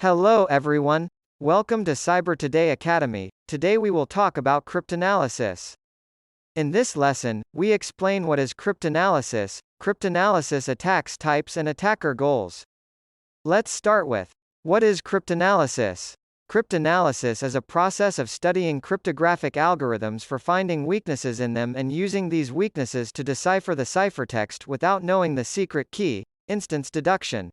Hello everyone. Welcome to Cyber Today Academy. Today we will talk about cryptanalysis. In this lesson, we explain what is cryptanalysis, cryptanalysis attacks types and attacker goals. Let's start with, what is cryptanalysis? Cryptanalysis is a process of studying cryptographic algorithms for finding weaknesses in them and using these weaknesses to decipher the ciphertext without knowing the secret key, instance deduction.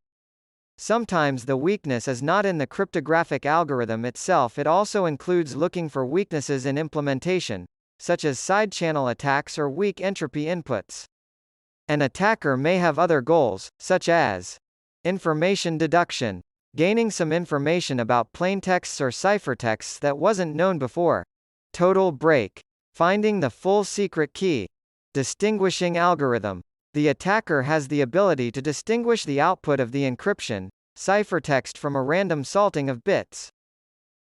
Sometimes the weakness is not in the cryptographic algorithm itself, it also includes looking for weaknesses in implementation, such as side-channel attacks or weak entropy inputs. An attacker may have other goals, such as information deduction, gaining some information about plaintexts or ciphertexts that wasn't known before, total break, finding the full secret key, distinguishing algorithm. The attacker has the ability to distinguish the output of the encryption, ciphertext from a random salting of bits.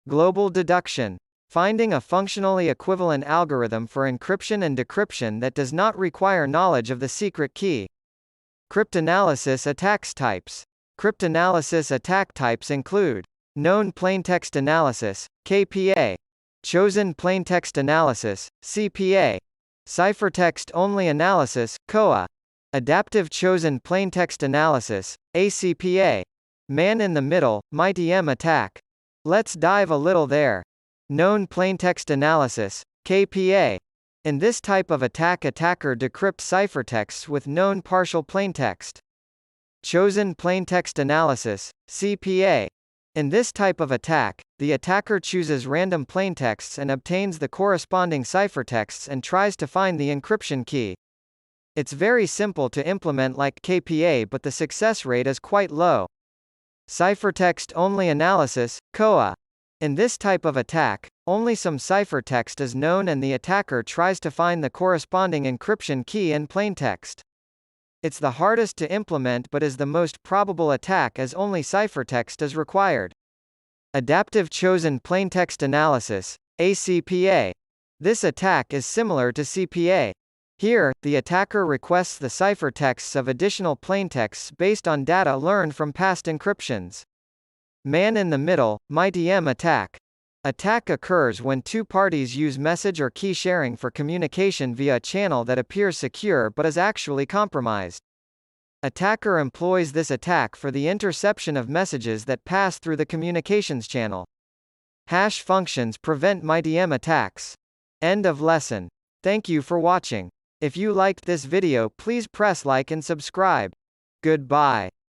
Global deduction, finding a functionally equivalent algorithm for encryption and decryption that does not require knowledge of the secret key. Cryptanalysis attacks types. Cryptanalysis attack types include Known-Plaintext analysis, KPA, Chosen-Plaintext analysis, CPA, Ciphertext-Only analysis, COA, Adaptive Chosen-Plaintext analysis, ACPA, Man-in-the-Middle, MITM attack. Let's dive a little there. Known-Plaintext analysis, KPA. In this type of attack, attacker decrypts ciphertexts with known partial plaintext. Chosen-Plaintext analysis, CPA. In this type of attack, the attacker chooses random plaintexts and obtains the corresponding ciphertexts and tries to find the encryption key. It's very simple to implement like KPA, but the success rate is quite low. Ciphertext-Only analysis, COA. In this type of attack, only some ciphertext is known and the attacker tries to find the corresponding encryption key in plaintext. It's the hardest to implement but is the most probable attack as only ciphertext is required. Adaptive Chosen-Plaintext analysis, ACPA. This attack is similar to CPA. Here, the attacker requests the ciphertexts of additional plaintexts based on data learned from past encryptions. Man-in-the-Middle, MITM attack. Attack occurs when two parties use message or key sharing for communication via a channel that appears secure but is actually compromised. Attacker employs this attack for the interception of messages that pass through the communications channel. Hash functions prevent MITM attacks. End of lesson. Thank you for watching. If you liked this video, please press like and subscribe. Goodbye.